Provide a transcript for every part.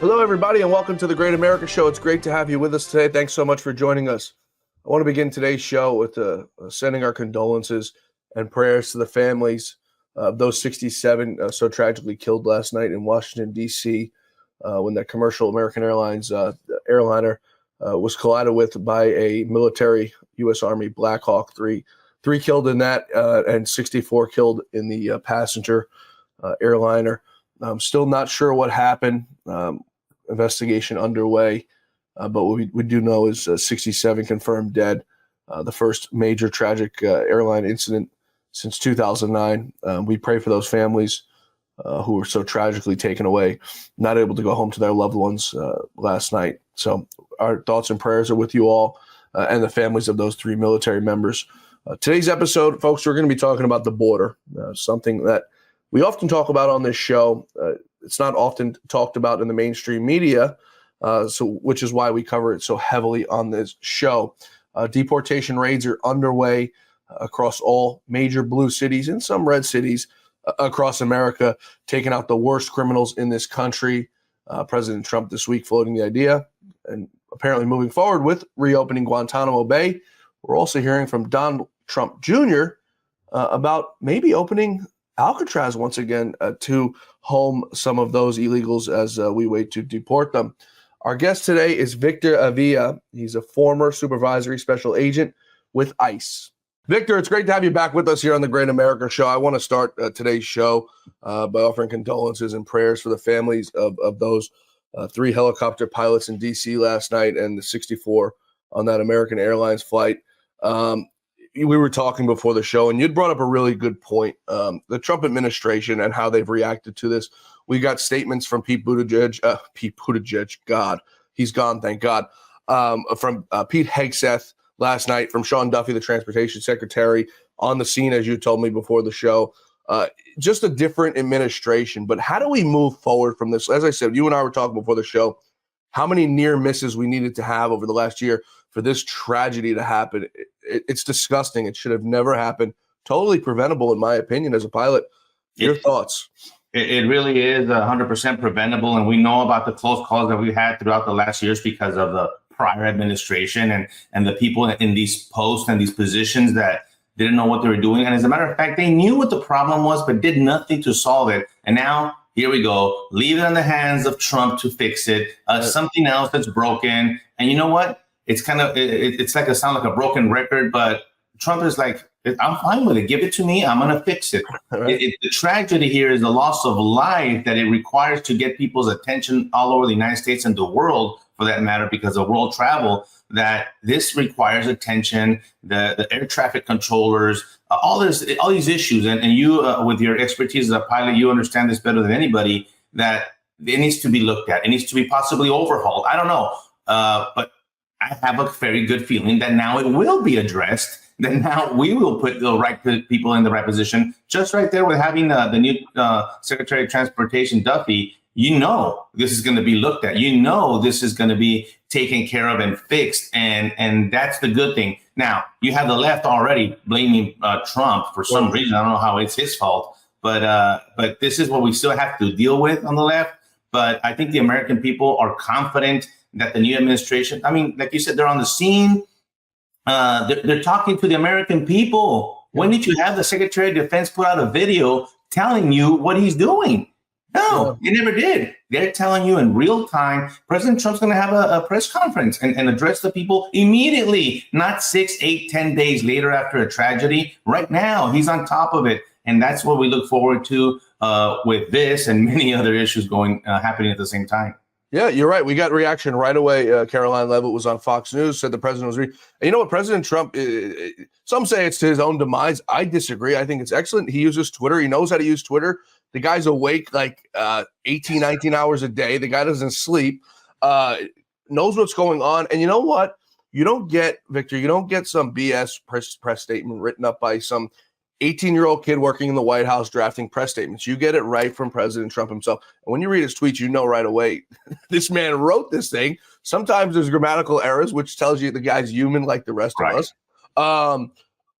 Hello, everybody, and welcome to the Great America Show. It's great to have you with us today. Thanks so much for joining us. I want to begin today's show with sending our condolences and prayers to the families of those 67 so tragically killed last night in Washington, D.C., when that commercial American Airlines airliner was collided with by a military U.S. Army Black Hawk. Three killed in that and 64 killed in the passenger airliner. I'm still not sure what happened. Investigation underway, but what we do know is 67 confirmed dead. The first major tragic airline incident since 2009. We pray for those families who were so tragically taken away, not able to go home to their loved ones last night. So our thoughts and prayers are with you all and the families of those three military members. Today's episode, folks, we're going to be talking about the border, something that we often talk about on this show. It's not often talked about in the mainstream media, which is why we cover it so heavily on this show. Deportation raids are underway across all major blue cities and some red cities across America, taking out the worst criminals in this country. President Trump this week floating the idea and apparently moving forward with reopening Guantanamo Bay. We're also hearing from Donald Trump Jr. About maybe opening Alcatraz once again to home some of those illegals as we wait to deport them. Our guest today is Victor Avila. He's a former supervisory special agent with ICE. Victor, it's great to have you back with us here on the Great America Show. I want to start today's show by offering condolences and prayers for the families of those three helicopter pilots in D.C. last night and the 64 on that American Airlines flight. We were talking before the show, and you'd brought up a really good point. The Trump administration and how they've reacted to this. We got statements from Pete Buttigieg, God, he's gone, thank God, from Pete Hegseth last night, from Sean Duffy, the transportation secretary, on the scene, as you told me before the show. Just a different administration. But how do we move forward from this? As I said, you and I were talking before the show, how many near misses we needed to have over the last year for this tragedy to happen. It's disgusting. It should have never happened. Totally preventable, in my opinion, as a pilot. Your thoughts? It really is 100% preventable. And we know about the close calls that we've had throughout the last years because of the prior administration and the people in these posts and these positions that didn't know what they were doing. And as a matter of fact, they knew what the problem was, but did nothing to solve it. And now, here we go. Leave it in the hands of Trump to fix it. Something else that's broken. And you know what? It's like it sounds like a broken record, but Trump is like, I'm fine with it. Give it to me. I'm going to fix it. Right. The tragedy here is the loss of life that it requires to get people's attention all over the United States and the world, for that matter, because of world travel, that this requires attention, the air traffic controllers, all these issues. And you, with your expertise as a pilot, you understand this better than anybody, that it needs to be looked at. It needs to be possibly overhauled. I don't know. But I have a very good feeling that now it will be addressed, that now we will put the right people in the right position. Just right there with having the new Secretary of Transportation, Duffy, you know this is going to be looked at. You know this is going to be taken care of and fixed, and that's the good thing. Now, you have the left already blaming Trump for some reason. I don't know how it's his fault, but this is what we still have to deal with on the left. But I think the American people are confident that the new administration, I mean, like you said, they're on the scene. They're talking to the American people. When did you have the Secretary of Defense put out a video telling you what he's doing? No, they never did. They're telling you in real time, President Trump's going to have a press conference and address the people immediately, not 6, 8, 10 days later after a tragedy. Right now, he's on top of it. And that's what we look forward to with this and many other issues happening at the same time. Yeah, you're right. We got reaction right away. Caroline Leavitt was on Fox News, said the president was and you know what, President Trump, some say it's to his own demise. I disagree. I think it's excellent. He uses Twitter. He knows how to use Twitter. The guy's awake like 18, 19 hours a day. The guy doesn't sleep, knows what's going on. And you know what? You don't get, Victor, you don't get some BS press statement written up by some 18-year-old kid working in the White House drafting press statements. You get it right from President Trump himself. And when you read his tweets, you know right away, this man wrote this thing. Sometimes there's grammatical errors, which tells you the guy's human like the rest of us.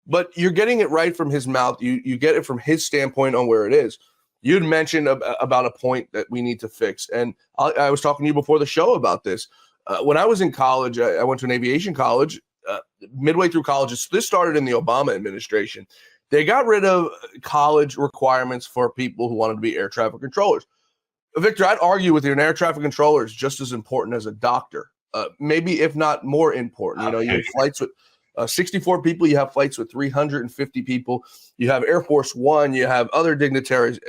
but you're getting it right from his mouth. You get it from his standpoint on where it is. You'd mentioned about a point that we need to fix, and I was talking to you before the show about this. When I was in college, I went to an aviation college. Midway through college, this started in the Obama administration. They got rid of college requirements for people who wanted to be air traffic controllers. Victor, I'd argue with you, an air traffic controller is just as important as a doctor, maybe if not more important. You know, you have flights with 64 people, you have flights with 350 people, you have Air Force One, you have other dignitaries.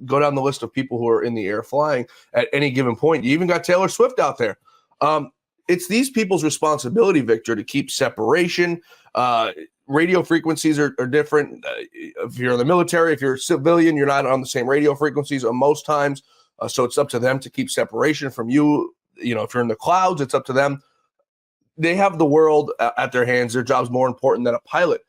Go down the list of people who are in the air flying at any given point. You even got Taylor Swift out there. It's these people's responsibility, Victor, to keep separation. Radio frequencies are different. If you're in the military, if you're a civilian, you're not on the same radio frequencies most times. So it's up to them to keep separation from you. You know, if you're in the clouds, it's up to them. They have the world at their hands. Their job's more important than a pilot.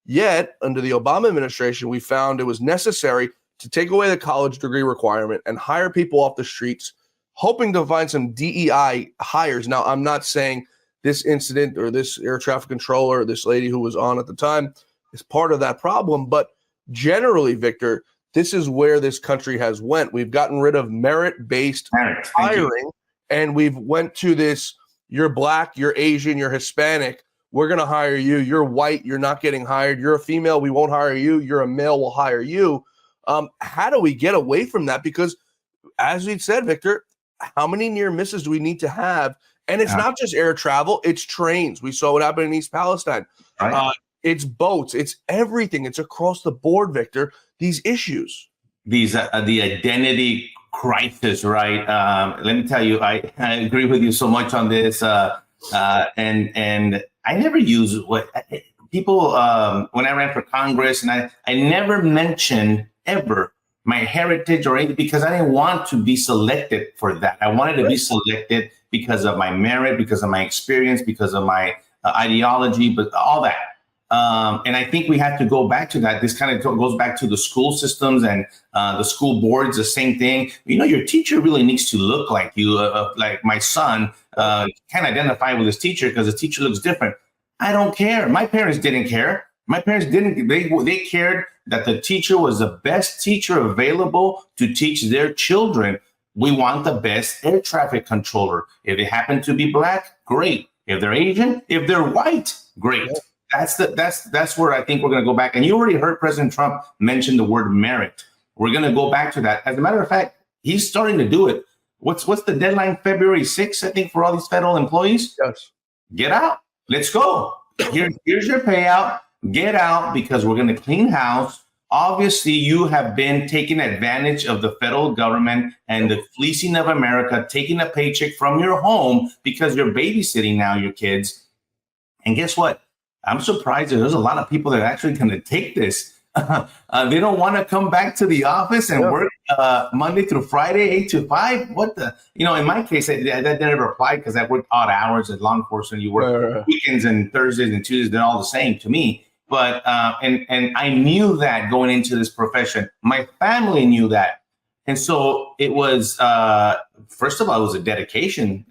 Yet, under the Obama administration, we found it was necessary to take away the college degree requirement and hire people off the streets, hoping to find some DEI hires. Now, I'm not saying this incident or this air traffic controller or this lady who was on at the time is part of that problem, but generally, Victor, this is where this country has went. We've gotten rid of merit-based hiring, and we've went to this, you're black, you're Asian, you're Hispanic, we're going to hire you. You're white, you're not getting hired. You're a female, we won't hire you. You're a male, we'll hire you. How do we get away from that? Because as we said, Victor, how many near misses do we need to have? And it's not just air travel, it's trains. We saw what happened in East Palestine. Right. It's boats, it's everything. It's across the board, Victor, these issues. These the identity crisis, right? Let me tell you, I agree with you so much on this. And I never use what people, when I ran for Congress, and I never mentioned ever my heritage or anything, because I didn't want to be selected for that. I wanted to be selected because of my merit, because of my experience, because of my ideology, but all that. And I think we have to go back to that. This kind of goes back to the school systems and the school boards, the same thing. You know, your teacher really needs to look like you. Like my son can't identify with his teacher because his teacher looks different. I don't care. My parents didn't care. My parents didn't. They cared that the teacher was the best teacher available to teach their children. We want the best air traffic controller. If they happen to be black, great. If they're Asian, if they're white, great. That's where I think we're going to go back. And you already heard President Trump mention the word merit. We're going to go back to that. As a matter of fact, he's starting to do it. What's the deadline? February 6th, I think, for all these federal employees. Yes. Get out. Let's go. Here's your payout. Get out, because we're going to clean house. Obviously, you have been taking advantage of the federal government and the fleecing of America, taking a paycheck from your home because you're babysitting now your kids. And guess what? I'm surprised that there's a lot of people that are actually going to take this. They don't want to come back to the office and work Monday through Friday, 8 to 5. What the, in my case, that never applied because I worked odd hours as law enforcement. You work weekends and Thursdays and Tuesdays. They're all the same to me. But and I knew that going into this profession. My family knew that. And so it was, first of all, it was a dedication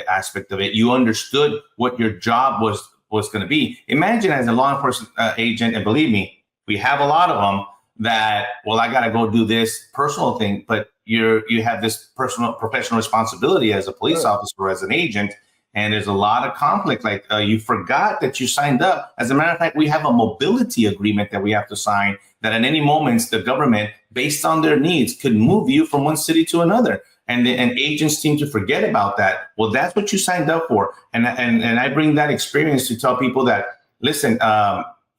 aspect of it. You understood what your job was going to be. Imagine as a law enforcement agent, and believe me, we have a lot of them that, well, I got to go do this personal thing, but you have this personal professional responsibility as a police officer or as an agent. And there's a lot of conflict. Like you forgot that you signed up. As a matter of fact, we have a mobility agreement that we have to sign that at any moment, the government, based on their needs, could move you from one city to another. And agents seem to forget about that. Well, that's what you signed up for. And I bring that experience to tell people that, listen,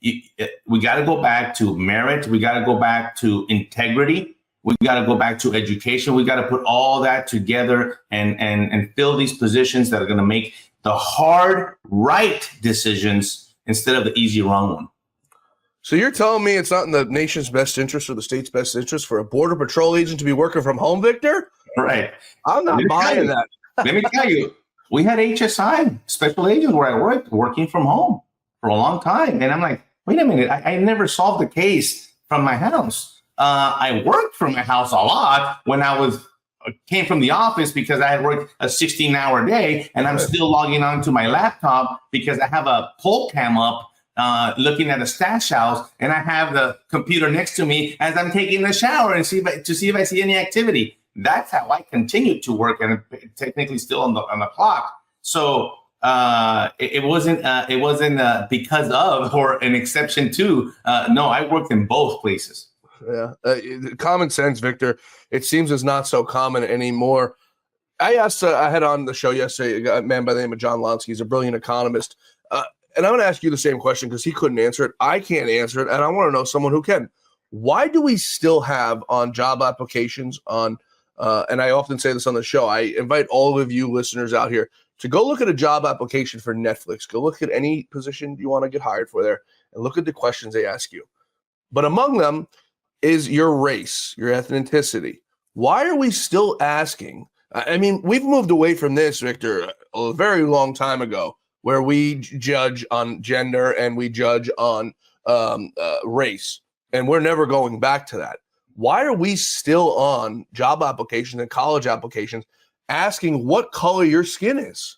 we got to go back to merit. We got to go back to integrity. We got to go back to education. We got to put all that together and fill these positions that are going to make the hard, right decisions instead of the easy, wrong one. So you're telling me it's not in the nation's best interest or the state's best interest for a Border Patrol agent to be working from home, Victor? Right. I'm not buying that. Let me tell you, we had HSI, special agents where I worked, working from home for a long time. And I'm like, wait a minute, I never solved the case from my house. I worked from my house a lot when I came from the office because I had worked a 16-hour day, and I'm still logging on to my laptop because I have a poll cam up looking at the stash house, and I have the computer next to me as I'm taking the shower and see if I see any activity. That's how I continue to work, and technically still on the clock. So it wasn't because of or an exception to. No, I worked in both places. Yeah, common sense, Victor. It seems is not so common anymore. I asked, I had on the show yesterday a man by the name of John Lonsky. He's a brilliant economist. And I'm going to ask you the same question because he couldn't answer it. I can't answer it. And I want to know someone who can. Why do we still have on job applications and I often say this on the show, I invite all of you listeners out here to go look at a job application for Netflix. Go look at any position you want to get hired for there and look at the questions they ask you. But among them is your race, your ethnicity. Why are we still asking? I mean, we've moved away from this, Victor, a very long time ago, where we judge on gender and we judge on race, and we're never going back to that. Why are we still on job applications and college applications asking what color your skin is?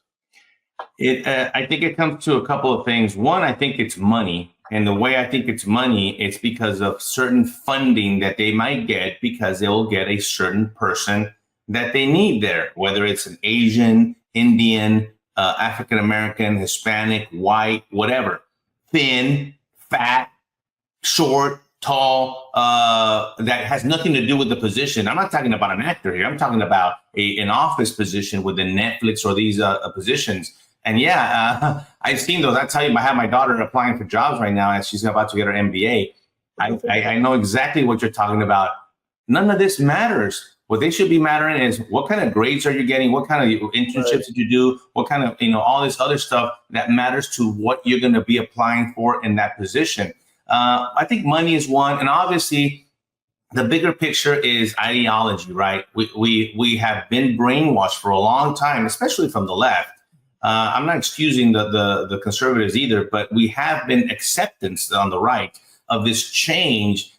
I think it comes to a couple of things. One, I think it's money. And the way I think it's money, it's because of certain funding that they might get because they will get a certain person that they need there, whether it's an Asian, Indian, African-American, Hispanic, white, whatever, thin, fat, short, tall, that has nothing to do with the position. I'm not talking about an actor here. I'm talking about an office position within Netflix or these positions. And yeah, I've seen those. I tell you, I have my daughter applying for jobs right now, and she's about to get her MBA. I know exactly what you're talking about. None of this matters. What they should be mattering is what kind of grades are you getting? What kind of internships did you do? What kind of, all this other stuff that matters to what you're going to be applying for in that position. I think money is one. And obviously, the bigger picture is ideology, right? We have been brainwashed for a long time, especially from the left. I'm not excusing the conservatives either, but we have been acceptance on the right of this change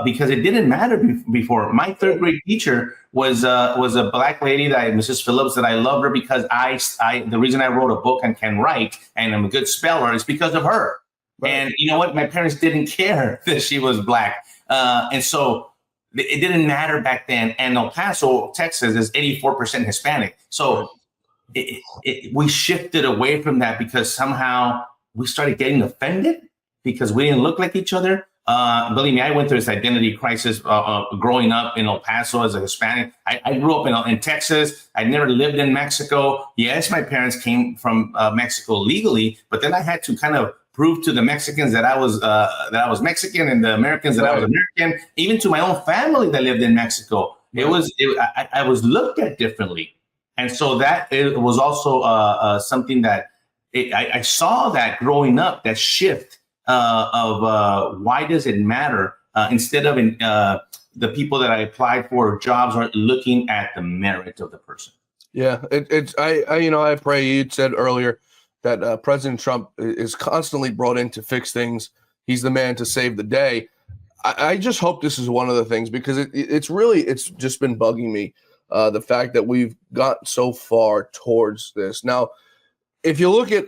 because it didn't matter before. My third grade teacher was a black lady, Mrs. Phillips, that I loved her because the reason I wrote a book and can write and I'm a good speller is because of her. Right. And you know what? My parents didn't care that she was black. And so it didn't matter back then. And El Paso, Texas is 84% Hispanic. So we shifted away from that because somehow we started getting offended because we didn't look like each other. Believe me, I went through this identity crisis growing up in El Paso as a Hispanic. I grew up in Texas. I never lived in Mexico. Yes, my parents came from Mexico legally, but then I had to kind of prove to the Mexicans that I was Mexican and the Americans that I was American, even to my own family that lived in Mexico. I was looked at differently. And so that it was also something that I saw that growing up, that shift of why does it matter instead of the people that I applied for jobs are looking at the merit of the person. Yeah, I pray you'd said earlier that President Trump is constantly brought in to fix things. He's the man to save the day. I just hope this is one of the things because it's just been bugging me. The fact that we've got so far towards this. Now, if you look at,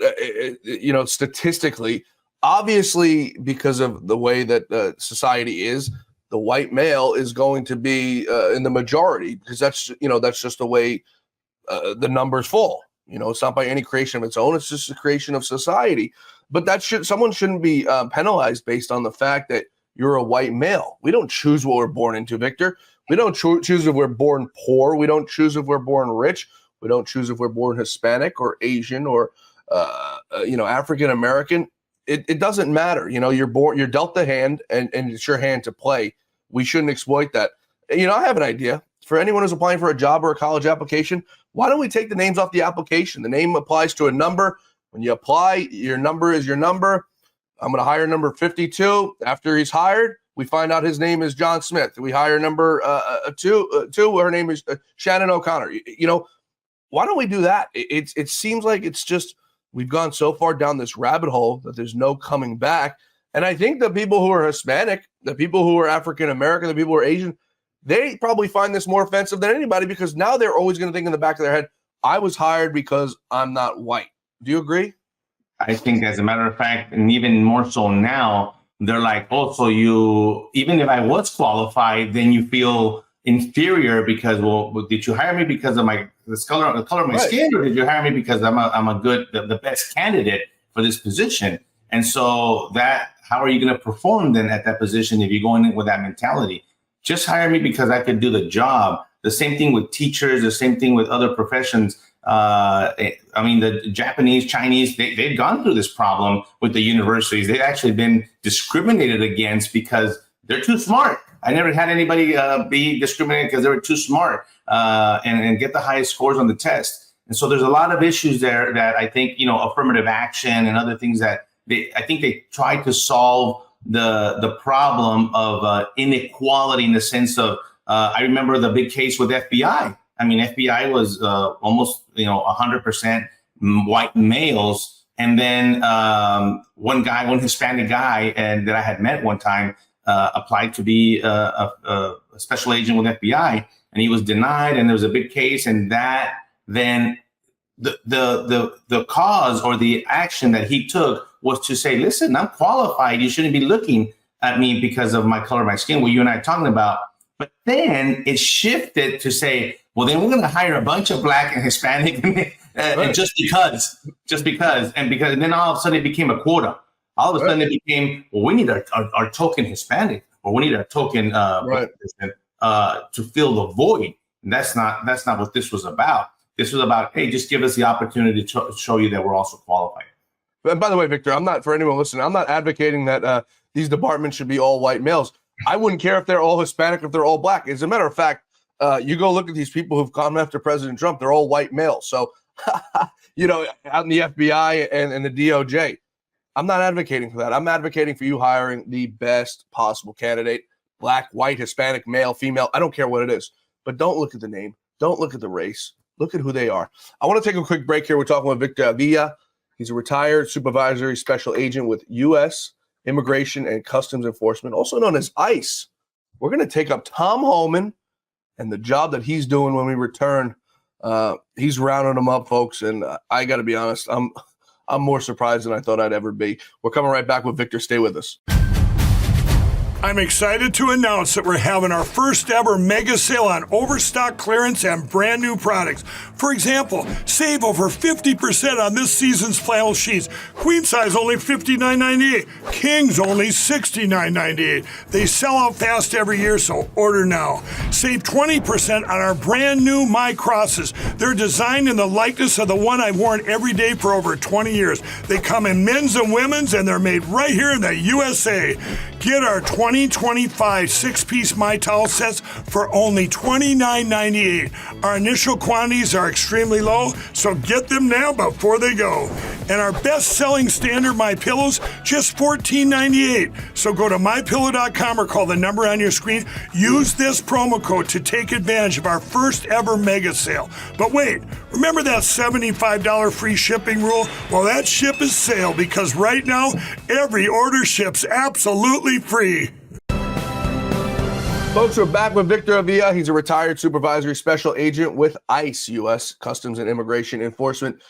statistically, obviously, because of the way that society is, the white male is going to be in the majority because that's just the way the numbers fall. It's not by any creation of its own. It's just a creation of society. But someone shouldn't be penalized based on the fact that you're a white male. We don't choose what we're born into, Victor. We don't choose if we're born poor. We don't choose if we're born rich. We don't choose if we're born Hispanic or Asian or, African American. It doesn't matter. You're dealt the hand and it's your hand to play. We shouldn't exploit that. I have an idea for anyone who's applying for a job or a college application. Why don't we take the names off the application? The name applies to a number. When you apply, your number is your number. I'm going to hire number 52. After he's hired, we find out his name is John Smith. We hire number two. Her name is Shannon O'Connor. Why don't we do that? It seems like it's just we've gone so far down this rabbit hole that there's no coming back. And I think the people who are Hispanic, the people who are African American, the people who are Asian, they probably find this more offensive than anybody because now they're always going to think in the back of their head, I was hired because I'm not white. Do you agree? I think, as a matter of fact, and even more so now, they're like, oh, so you, even if I was qualified, then you feel inferior because, well, did you hire me because of the color of my skin, or did you hire me because I'm a good, the best candidate for this position? And so how are you going to perform then at that position if you're going in with that mentality? Just hire me because I could do the job. The same thing with teachers, the same thing with other professions. I mean, the Japanese, Chinese, they've gone through this problem with the universities. They've actually been discriminated against because they're too smart. I never had anybody be discriminated because they were too smart and get the highest scores on the test. And so there's a lot of issues there that I think, affirmative action and other things that I think they try to solve the problem of inequality in the sense of, I remember the big case with FBI. I mean, FBI was almost, 100% white males. And then one Hispanic guy that I had met one time applied to be a special agent with FBI, and he was denied. And there was a big case, and that then the cause or the action that he took was to say, listen, I'm qualified. You shouldn't be looking at me because of my color of my skin, what you and I are talking about. But then it shifted to say, well, then we're going to hire a bunch of Black and Hispanic and just because, and then all of a sudden it became a quota. All of a sudden it became, well, we need our token Hispanic, or we need our token to fill the void. And that's not what this was about. This was about, hey, just give us the opportunity to show you that we're also qualified. And by the way, Victor, for anyone listening, I'm not advocating that these departments should be all white males. I wouldn't care if they're all Hispanic, if they're all Black. As a matter of fact, you go look at these people who've come after President Trump, they're all white males. So, out in the FBI and the DOJ, I'm not advocating for that. I'm advocating for you hiring the best possible candidate, Black, white, Hispanic, male, female. I don't care what it is, but don't look at the name. Don't look at the race. Look at who they are. I want to take a quick break here. We're talking with Victor Avila. He's a retired supervisory special agent with U.S. Immigration and Customs Enforcement, also known as ICE. We're going to take up Tom Homan and the job that he's doing when we return. He's rounding them up, folks, and I got to be honest, I'm more surprised than I thought I'd ever be. We're coming right back with Victor. Stay with us. I'm excited to announce that we're having our first ever mega sale on overstock clearance and brand new products. For example, save over 50% on this season's flannel sheets. Queen size only $59.98. Kings only $69.98. They sell out fast every year, so order now. Save 20% on our brand new My Crosses. They're designed in the likeness of the one I've worn every day for over 20 years. They come in men's and women's, and they're made right here in the USA. Get our 2025 six-piece My Towel sets for only $29.98. Our initial quantities are extremely low, so get them now before they go. And our best-selling standard My Pillows, just $14.98. So go to MyPillow.com or call the number on your screen. Use this promo code to take advantage of our first ever mega sale. But wait, remember that $75 free shipping rule? Well, that ship is sale, because right now, every order ships absolutely free. Folks, we're back with Victor Avila. He's a retired supervisory special agent with ICE, U.S. Customs and Immigration Enforcement.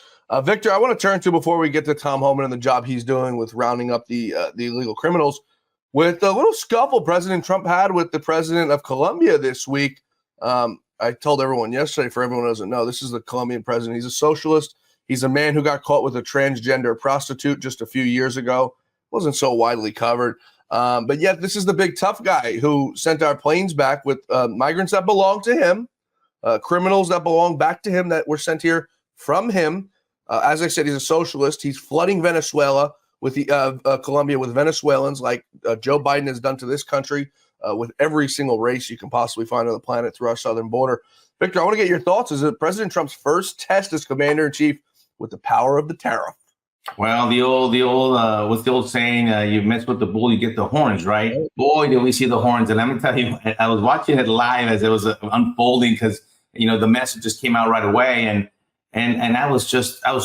Victor, I want to turn to, before we get to Tom Homan and the job he's doing with rounding up the illegal criminals, with the little scuffle President Trump had with the president of Colombia this week. I told everyone yesterday, for everyone who doesn't know, this is the Colombian president. He's a socialist. He's a man who got caught with a transgender prostitute just a few years ago. Wasn't so widely covered. But yet this is the big tough guy who sent our planes back with migrants that belong to him, criminals that belong back to him that were sent here from him. As I said, he's a socialist. He's flooding Venezuela with Colombia with Venezuelans, like Joe Biden has done to this country with every single race you can possibly find on the planet through our southern border. Victor, I want to get your thoughts. Is it President Trump's first test as commander-in-chief with the power of the tariff? Well, what's the old saying? You mess with the bull, you get the horns, right? Boy, did we see the horns! And let me tell you, I was watching it live as it was unfolding, because the message just came out right away, and I was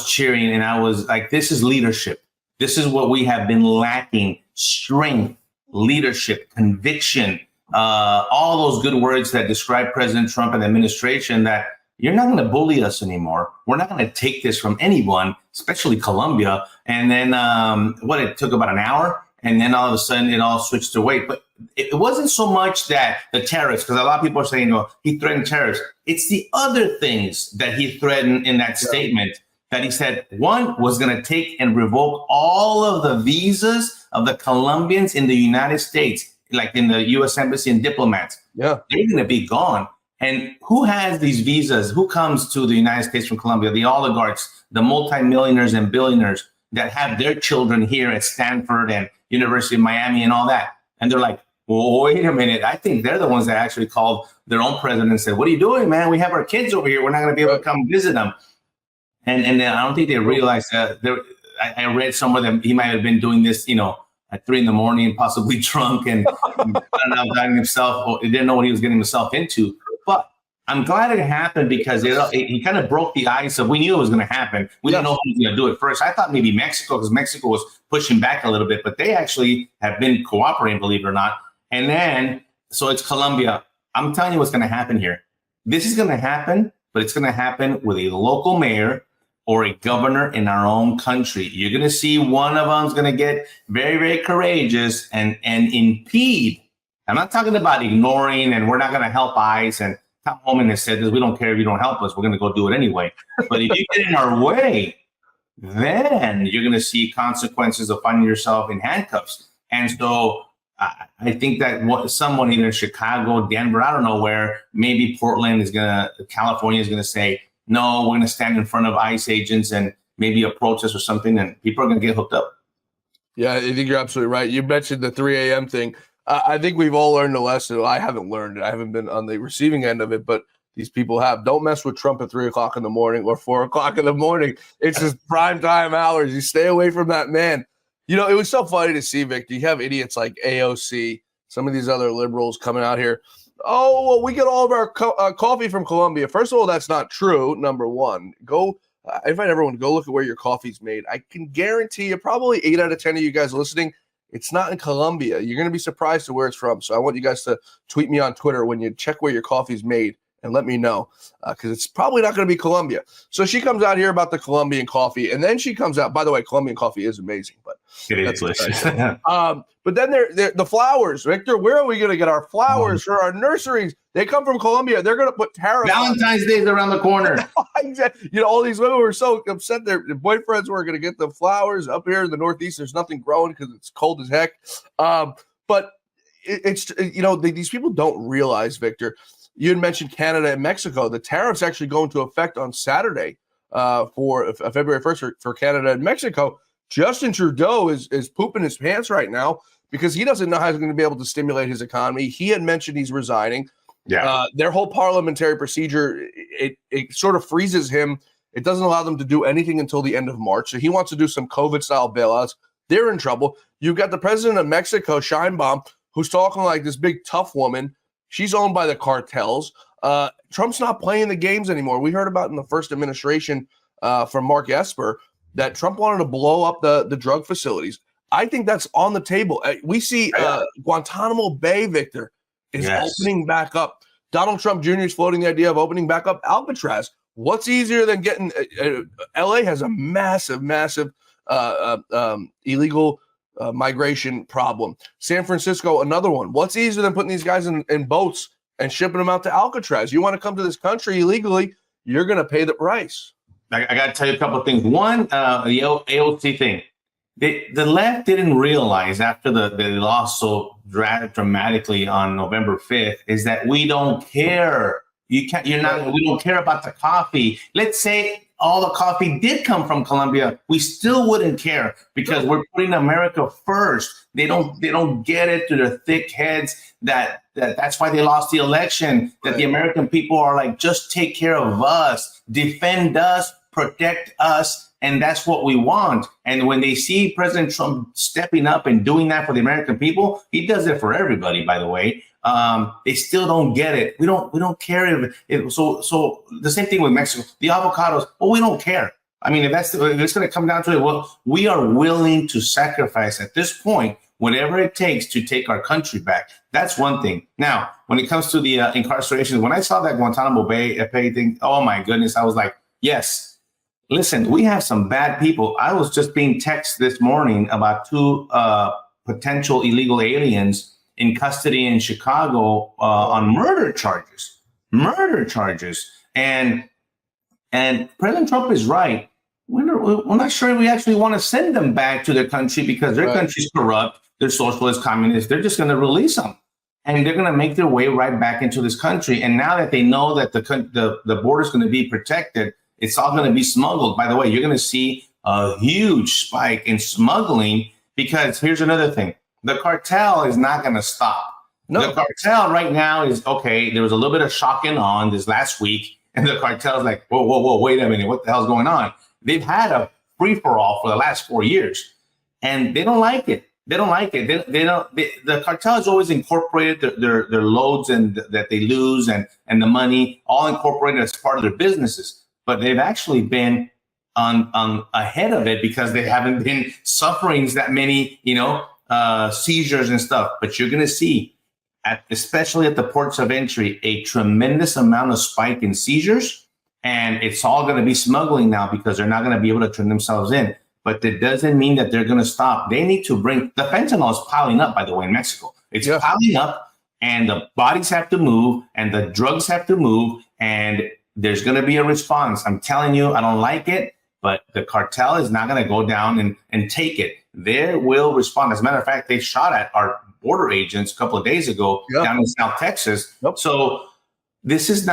cheering, and I was like, this is leadership. This is what we have been lacking: strength, leadership, conviction, all those good words that describe President Trump and the administration that you're not going to bully us anymore. We're not going to take this from anyone, especially Colombia. And then it took about an hour. And then all of a sudden it all switched to weight. But it wasn't so much that the tariffs, because a lot of people are saying, he threatened tariffs. It's the other things that he threatened in that statement that he said, one was going to take and revoke all of the visas of the Colombians in the United States, like in the U.S. Embassy and diplomats. Yeah. They're going to be gone. And who has these visas? Who comes to the United States from Colombia? The oligarchs, the multimillionaires and billionaires that have their children here at Stanford and University of Miami and all that. And they're like, well, wait a minute. I think they're the ones that actually called their own president and said, what are you doing, man? We have our kids over here. We're not going to be able to come visit them. And I don't think they realized that. I read somewhere that he might have been doing this, at 3 a.m, possibly drunk and doubting himself, or he didn't know what he was getting himself into. But I'm glad it happened because he kind of broke the ice of, we knew it was going to happen. We didn't know who was going to do it first. I thought maybe Mexico, because Mexico was pushing back a little bit, but they actually have been cooperating, believe it or not. And then, so it's Colombia. I'm telling you what's going to happen here. This is going to happen, but it's going to happen with a local mayor or a governor in our own country. You're going to see one of them is going to get very, very courageous and impede. I'm not talking about ignoring and we're not going to help ICE and Tom Homan has said this, we don't care if you don't help us, we're going to go do it anyway. But if you get in our way, then you're going to see consequences of finding yourself in handcuffs. And so I think that someone either in Chicago, Denver, I don't know where, maybe Portland California is going to say, no, we're going to stand in front of ICE agents and maybe a protest or something, and people are going to get hooked up. Yeah, I think you're absolutely right. You mentioned the 3 a.m. thing. I think we've all learned a lesson. I haven't learned it. I haven't been on the receiving end of it, but these people have. Don't mess with Trump at 3 o'clock in the morning or 4 o'clock in the morning. It's his prime time hours. You stay away from that man. It was so funny to see, Victor. You have idiots like AOC, some of these other liberals coming out here. Oh, well, we get all of our coffee from Colombia. First of all, that's not true, number one. I invite everyone to go look at where your coffee's made. I can guarantee you probably 8 out of 10 of you guys listening, it's not in Colombia. You're going to be surprised to where it's from. So I want you guys to tweet me on Twitter when you check where your coffee's made and let me know because it's probably not going to be Colombia. So she comes out here about the Colombian coffee, and then she comes out. By the way, Colombian coffee is amazing, but it is delicious. But then the flowers, Victor. Where are we going to get our flowers for our nurseries? They come from Colombia. They're going to put tariffs. Valentine's Day is around the corner. All these women were so upset their boyfriends were going to get the flowers up here in the Northeast. There's nothing growing because it's cold as heck. But it's these people don't realize, Victor. You had mentioned Canada and Mexico. The tariffs actually go into effect on Saturday for February 1st for Canada and Mexico. Justin Trudeau is pooping his pants right now because he doesn't know how he's going to be able to stimulate his economy. He had mentioned he's resigning. Yeah. Their whole parliamentary procedure, it sort of freezes him. It doesn't allow them to do anything until the end of March. So he wants to do some COVID-style bailouts. They're in trouble. You've got the president of Mexico, Sheinbaum, who's talking like this big tough woman. She's owned by the cartels. Trump's not playing the games anymore. We heard about in the first administration from Mark Esper that Trump wanted to blow up the drug facilities. I think that's on the table. We see Guantanamo Bay, Victor, is opening back up. Donald Trump Jr. is floating the idea of opening back up Alcatraz. What's easier than getting LA has a massive illegal migration problem. San Francisco, another one. What's easier than putting these guys in boats and shipping them out to Alcatraz? You want to come to this country illegally, you're going to pay the price. I got to tell you a couple of things. One, the AOC thing. The left didn't realize after they lost so dramatically on November 5th is that we don't care. We don't care about the coffee. Let's say all the coffee did come from Colombia. We still wouldn't care because we're putting America first. They don't get it to their thick heads that's why they lost the election, that the American people are like, just take care of us, defend us, protect us. And that's what we want. And when they see President Trump stepping up and doing that for the American people, he does it for everybody, by the way. They still don't get it. We don't care. So the same thing with Mexico, the avocados. Well, we don't care. I mean, if it's going to come down to it, well, we are willing to sacrifice at this point. whatever it takes to take our country back. That's one thing. Now, when it comes to the incarceration, when I saw that Guantanamo Bay thing, oh my goodness, I was like, yes, listen, we have some bad people. I was just being texted this morning about two potential illegal aliens in custody in Chicago on murder charges. And President Trump is right. We're not sure we actually want to send them back to their country because their country's corrupt. They're socialist, communist. They're just going to release them. And they're going to make their way right back into this country. And now that they know that the border is going to be protected, it's all going to be smuggled. By the way, you're going to see a huge spike in smuggling because here's another thing. The cartel is not going to stop. No. The cartel right now is, okay, there was a little bit of shock and awe this last week. And the cartel's like, whoa, wait a minute. What the hell's going on? They've had a free-for-all for the last 4 years. And they don't like it. The cartel has always incorporated their loads and that they lose and the money all incorporated as part of their businesses. But they've actually been on ahead of it because they haven't been suffering that many, seizures and stuff. But you're going to see, especially at the ports of entry, a tremendous amount of spike in seizures. And it's all going to be smuggling now because they're not going to be able to turn themselves in. But that doesn't mean that they're going to stop. They need to bring the fentanyl is piling up, by the way, in Mexico. It's piling up and the bodies have to move and the drugs have to move. And there's going to be a response. I'm telling you, I don't like it, but the cartel is not going to go down and take it. They will respond. As a matter of fact, they shot at our border agents a couple of days ago down in South Texas. So this is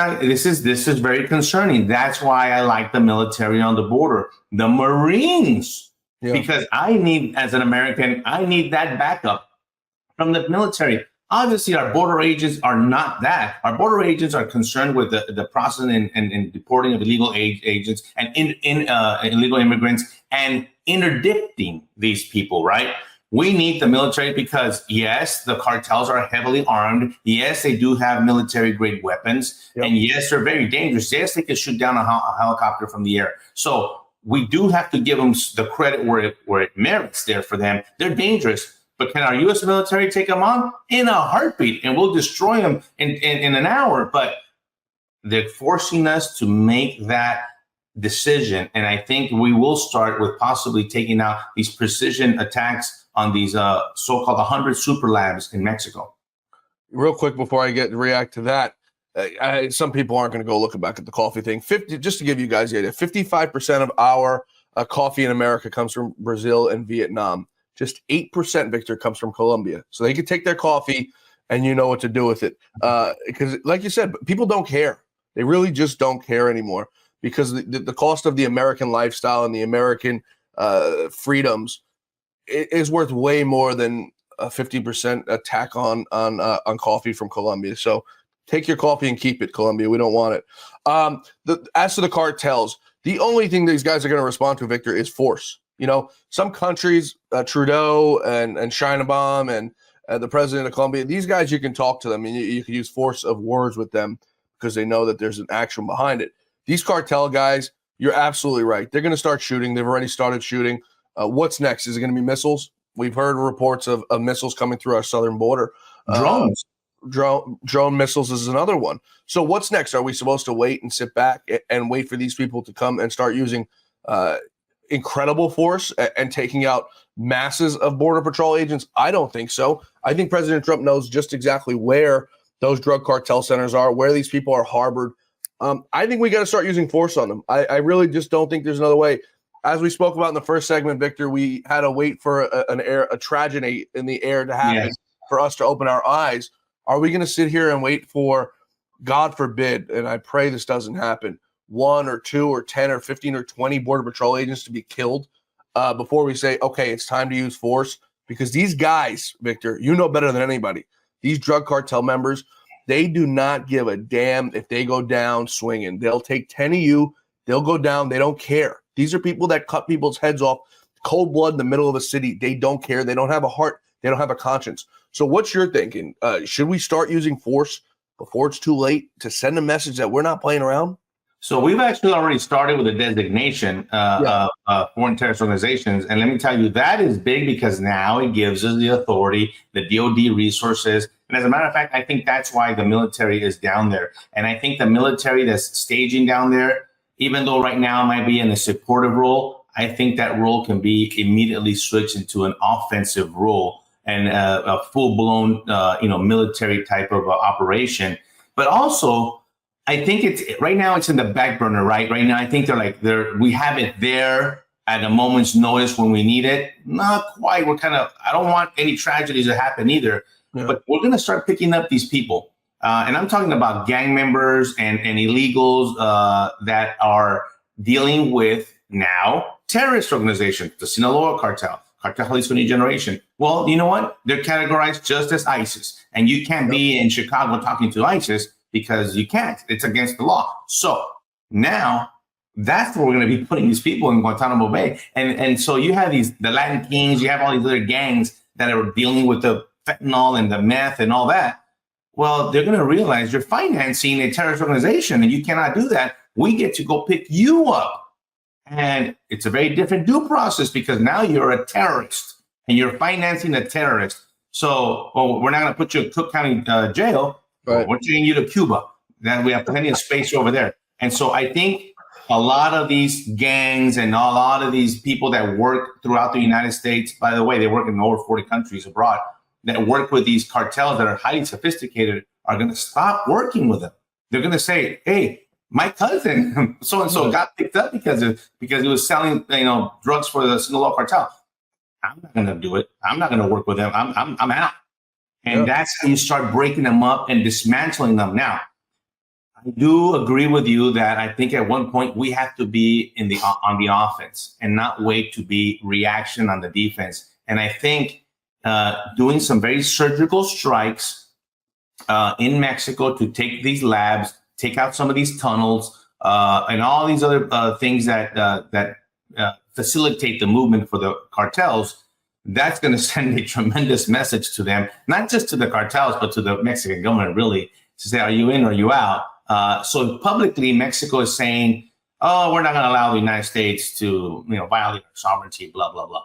very concerning. That's why I like the military on the border, the Marines, because as an American, I need that backup from the military. Obviously, our border agents are not that. Our border agents are concerned with the processing and deporting of illegal agents and illegal immigrants and interdicting these people, right? We need the military because, yes, the cartels are heavily armed. Yes, they do have military-grade weapons. And yes, they're very dangerous. Yes, they can shoot down a helicopter from the air. So we do have to give them the credit where it merits there for them. They're dangerous. But can our U.S. military take them on? In a heartbeat, and we'll destroy them in an hour. But they're forcing us to make that decision. And I think we will start with possibly taking out these precision attacks on these so-called 100 super labs in Mexico. Real quick before I react to that, some people aren't going to go looking back at the coffee thing. Just to give you guys the idea, 55% of our coffee in America comes from Brazil and Vietnam. Just 8%, Victor, comes from Colombia. So they can take their coffee and you know what to do with it. Because like you said, people don't care. They really just don't care anymore because the cost of the American lifestyle and the American freedoms is worth way more than a 50% attack on coffee from Colombia. So take your coffee and keep it, Colombia. We don't want it. As to the cartels, the only thing these guys are going to respond to, Victor, is force. Some countries, Trudeau and Sheinbaum and the president of Colombia, these guys, you can talk to them and you can use force of words with them because they know that there's an action behind it. These cartel guys, you're absolutely right. They're going to start shooting. They've already started shooting. What's next? Is it going to be missiles? We've heard reports of missiles coming through our southern border. Drones. Drone missiles is another one. So what's next? Are we supposed to wait and sit back and wait for these people to come and start using incredible force and taking out masses of Border Patrol agents? I don't think so. I think President Trump knows just exactly where those drug cartel centers are, where these people are harbored. I think we got to start using force on them. I really just don't think there's another way. As we spoke about in the first segment, Victor, we had to wait for a tragedy in the air to happen for us to open our eyes. Are we going to sit here and wait for, God forbid, and I pray this doesn't happen, 1 or 2 or 10 or 15 or 20 Border Patrol agents to be killed before we say, okay, it's time to use force? Because these guys, Victor, you know better than anybody, these drug cartel members, they do not give a damn if they go down swinging. They'll take 10 of you. They'll go down. They don't care. These are people that cut people's heads off, cold blood in the middle of a city. They don't care. They don't have a heart. They don't have a conscience. So what's your thinking? Should we start using force before it's too late to send a message that we're not playing around? So we've actually already started with a designation of foreign terrorist organizations. And let me tell you, that is big because now it gives us the authority, the DOD resources. And as a matter of fact, I think that's why the military is down there. And I think the military that's staging down there, even though right now it might be in a supportive role, I think that role can be immediately switched into an offensive role and a full-blown, military type of operation. But also, I think it's right now it's in the back burner, right? Right now, I think we have it there at a moment's notice when we need it. Not quite. I don't want any tragedies to happen either, but we're going to start picking up these people. And I'm talking about gang members and illegals that are dealing with now terrorist organizations, the Sinaloa cartel, Cartel Jalisco New Generation. Well, you know what? They're categorized just as ISIS. And you can't be in Chicago talking to ISIS because you can't. It's against the law. So now that's where we're going to be putting these people in Guantanamo Bay. And so you have the Latin Kings, you have all these other gangs that are dealing with the fentanyl and the meth and all that. Well, they're going to realize you're financing a terrorist organization and you cannot do that. We get to go pick you up. And it's a very different due process because now you're a terrorist and you're financing a terrorist. So, we're not going to put you in Cook County jail. Right. We're taking you to Cuba. Then we have plenty of space over there. And so I think a lot of these gangs and a lot of these people that work throughout the United States, by the way, they work in over 40 countries abroad, that work with these cartels that are highly sophisticated are going to stop working with them. They're going to say, hey, my cousin so-and-so got picked up because he was selling drugs for the Sinaloa cartel. I'm not going to do it. I'm not going to work with them. I'm out. And that's how you start breaking them up and dismantling them. Now, I do agree with you that I think at one point we have to be on the offense and not wait to be reaction on the defense. And I think doing some very surgical strikes in Mexico to take these labs, take out some of these tunnels, and all these other things that facilitate the movement for the cartels, that's going to send a tremendous message to them, not just to the cartels, but to the Mexican government, really, to say, are you in or are you out? So publicly, Mexico is saying, oh, we're not going to allow the United States to violate our sovereignty, blah, blah, blah.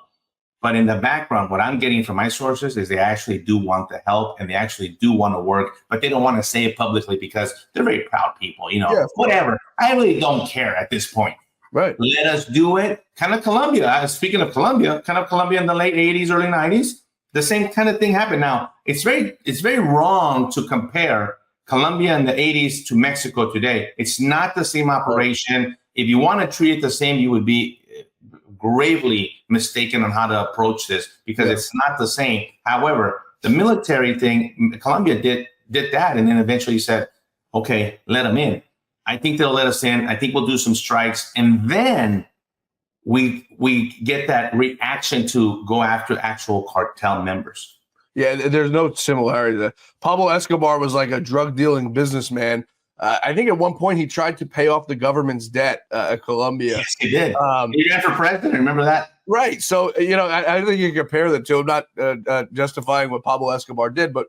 But in the background, what I'm getting from my sources is they actually do want the help and they actually do want to work, but they don't want to say it publicly because they're very proud people, whatever. I really don't care at this point. Right. Let us do it. Kind of Colombia. Speaking of Colombia, in the late 80s, early 90s, the same kind of thing happened. Now, it's very wrong to compare Colombia in the 80s to Mexico today. It's not the same operation. If you want to treat it the same, you would be gravely mistaken on how to approach this because it's not the same. However, the military thing, Colombia did that and then eventually said, okay, let them in. I think they'll let us in. I think we'll do some strikes. And then we get that reaction to go after actual cartel members. Yeah, there's no similarity there. Pablo Escobar was like a drug dealing businessman. I think at one point he tried to pay off the government's debt at Colombia. Yes, he did. He ran for president. Remember that? Right. So, I think you can compare the two. I'm not justifying what Pablo Escobar did, but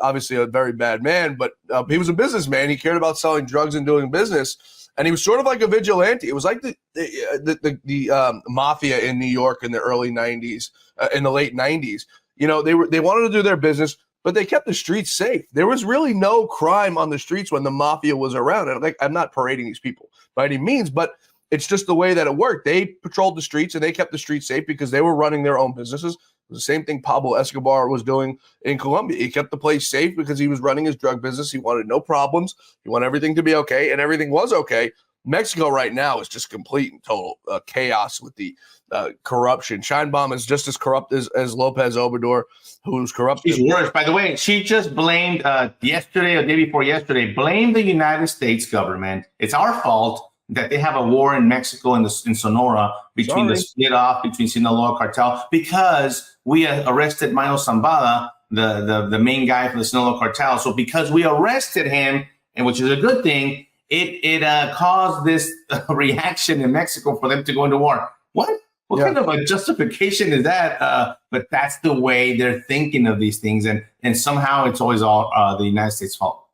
obviously a very bad man. But he was a businessman. He cared about selling drugs and doing business. And he was sort of like a vigilante. It was like the mafia in New York in the early 90s, in the late 90s. They wanted to do their business, but they kept the streets safe. There was really no crime on the streets when the mafia was around. And I'm not parading these people by any means, but it's just the way that it worked. They patrolled the streets and they kept the streets safe because they were running their own businesses. It was the same thing Pablo Escobar was doing in Colombia. He kept the place safe because he was running his drug business. He wanted no problems. He wanted everything to be okay, and everything was okay. Mexico right now is just complete and total chaos with the corruption. Sheinbaum is just as corrupt as Lopez Obrador, who's corrupt. She's worse. By the way, she just blamed yesterday or day before yesterday, blamed the United States government. It's our fault that they have a war in Mexico and in Sonora between the split off between Sinaloa cartel because we arrested Mayo Zambada, the main guy for the Sinaloa cartel. So because we arrested him, and which is a good thing, it caused this reaction in Mexico for them to go into war. What kind of a justification is that? But that's the way they're thinking of these things, and somehow it's always all the United States' fault.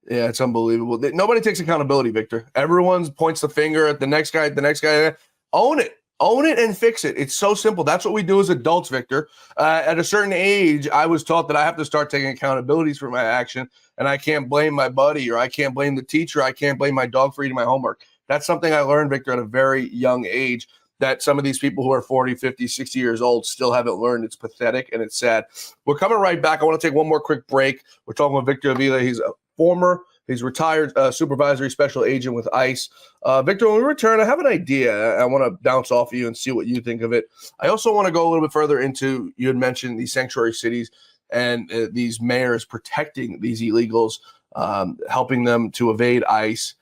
Yeah, it's unbelievable. Nobody takes accountability, Victor. Everyone points the finger at the next guy, Own it. Own it and fix it. It's so simple. That's what we do as adults, Victor. At a certain age, I was taught that I have to start taking accountabilities for my action, and I can't blame my buddy, or I can't blame the teacher. I can't blame my dog for eating my homework. That's something I learned, Victor, at a very young age, that some of these people who are 40, 50, 60 years old still haven't learned. It's pathetic and it's sad. We're coming right back. I want to take one more quick break. We're talking with Victor Avila. He's retired supervisory special agent with ICE. Victor, when we return, I have an idea. I want to bounce off of you and see what you think of it. I also want to go a little bit further into, you had mentioned these sanctuary cities and these mayors protecting these illegals, helping them to evade ICE.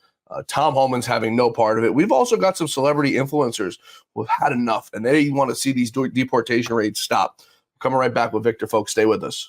Tom Homan's having no part of it. We've also got some celebrity influencers who've had enough, and they want to see these deportation rates stop. Coming right back with Victor, folks. Stay with us.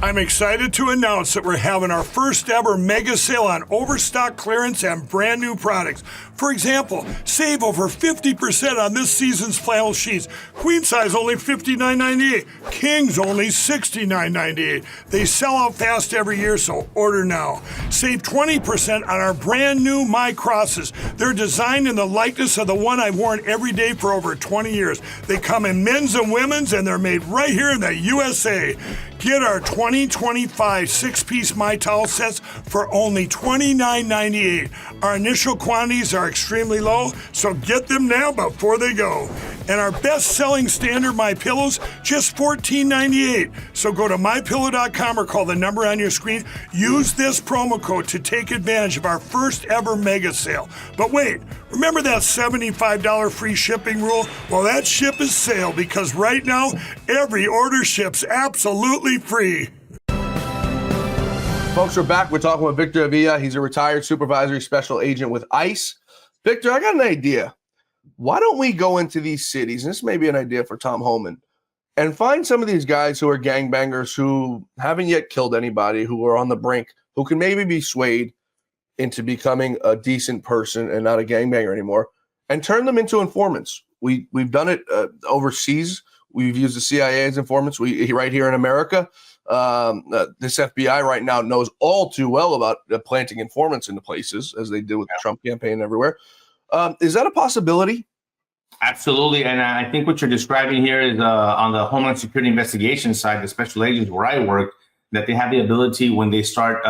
I'm excited to announce that we're having our first ever mega sale on overstock clearance and brand new products. For example, save over 50% on this season's flannel sheets. Queen size only $59.98. Kings only $69.98. They sell out fast every year, so order now. Save 20% on our brand new My Crosses. They're designed in the likeness of the one I've worn every day for over 20 years. They come in men's and women's, and they're made right here in the USA. Get our 2025 six-piece My Towel sets for only $29.98. Our initial quantities are extremely low, so get them now before they go. And our best-selling standard My Pillows, just $14.98. So go to mypillow.com or call the number on your screen. Use this promo code to take advantage of our first ever mega sale. But wait, remember that $75 free shipping rule? Well, that ship is sailed, because right now, every order ships absolutely free. Folks, we're back. We're talking with Victor Avila. He's a retired supervisory special agent with ICE. Victor, I got an idea. Why don't we go into these cities, and this may be an idea for Tom Homan, and find some of these guys who are gangbangers who haven't yet killed anybody, who are on the brink, who can maybe be swayed into becoming a decent person and not a gangbanger anymore, and turn them into informants. We've done it overseas. We've used the CIA as informants. Right here in America, this FBI right now knows all too well about planting informants into places, as they did with the Trump campaign everywhere. Is that a possibility? Absolutely. And I think what you're describing here is on the Homeland Security investigation side, the special agents where I work, that they have the ability when they start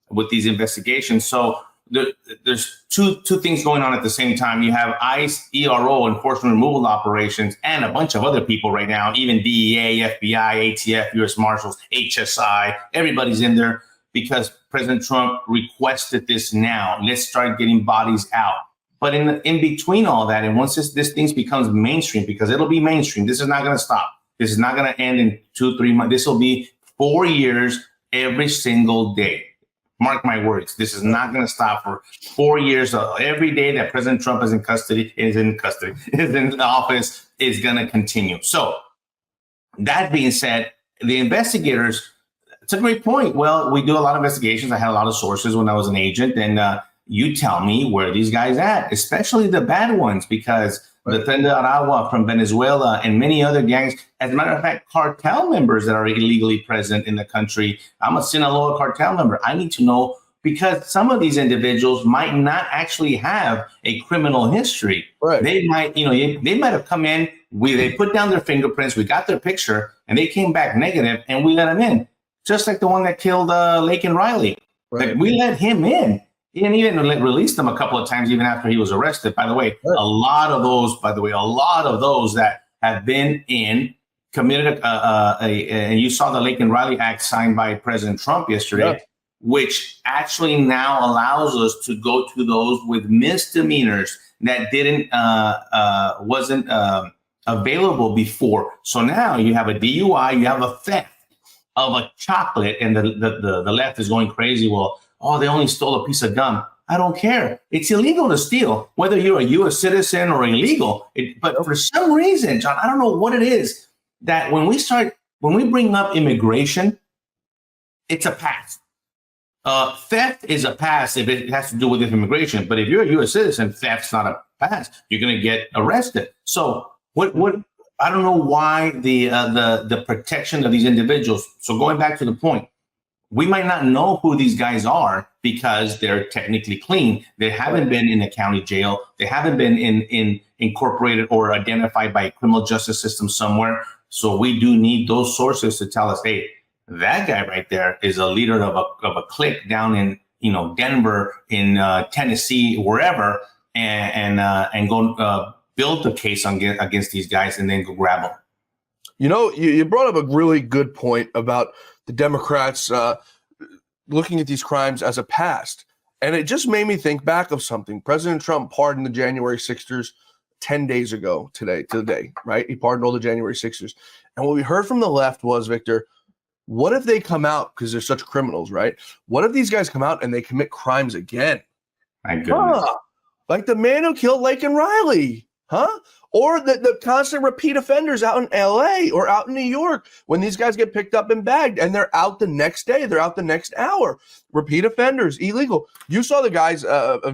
with these investigations. So there's two things going on at the same time. You have ICE, ERO, enforcement removal operations, and a bunch of other people right now, even DEA, FBI, ATF, U.S. Marshals, HSI, everybody's in there because President Trump requested this now. Let's start getting bodies out. But in between all that, and once this thing becomes mainstream, because it'll be mainstream, this is not going to stop. This is not going to end in 2-3 months. This will be 4 years every single day. Mark my words. This is not going to stop for 4 years. Every day that President Trump is in office, is going to continue. So that being said, the investigators, it's a great point. Well, we do a lot of investigations. I had a lot of sources when I was an agent, and you tell me where these guys at, especially the bad ones, because the Tren de Aragua from Venezuela and many other gangs, as a matter of fact, cartel members that are illegally present in the country. I'm a Sinaloa cartel member. I need to know, because some of these individuals might not actually have a criminal history. Right. They might, they might have come in, they put down their fingerprints, we got their picture, and they came back negative, and we let them in. Just like the one that killed Lake and Riley. Right. Like, we let him in. He didn't even release them a couple of times, even after he was arrested. By the way, a lot of those that have been in committed and you saw the Lake and Riley Act signed by President Trump yesterday, which actually now allows us to go to those with misdemeanors that wasn't available before. So now you have a DUI, you have a theft of a chocolate, and the left is going crazy. Well, they only stole a piece of gum. I don't care. It's illegal to steal, whether you're a U.S. citizen or illegal. But for some reason, John, I don't know what it is, that when we bring up immigration, it's a pass. Theft is a pass if it has to do with immigration. But if you're a U.S. citizen, theft's not a pass. You're going to get arrested. So what? I don't know why the protection of these individuals. So going back to the point, we might not know who these guys are because they're technically clean. They haven't been in a county jail. They haven't been in incorporated or identified by a criminal justice system somewhere. So we do need those sources to tell us, hey, that guy right there is a leader of a clique down in, Denver, in Tennessee, wherever, and go build the case against these guys and then go grab them. You brought up a really good point about the Democrats looking at these crimes as a past. And it just made me think back of something. President Trump pardoned the January 6ers 10 days ago today, right? He pardoned all the January 6ers. And what we heard from the left was, Victor, what if they come out, because they're such criminals, right? What if these guys come out and they commit crimes again? My goodness. Like the man who killed Laken Riley, or the constant repeat offenders out in LA or out in New York when these guys get picked up and bagged and they're out the next day, they're out the next hour. Repeat offenders, illegal. You saw the guys,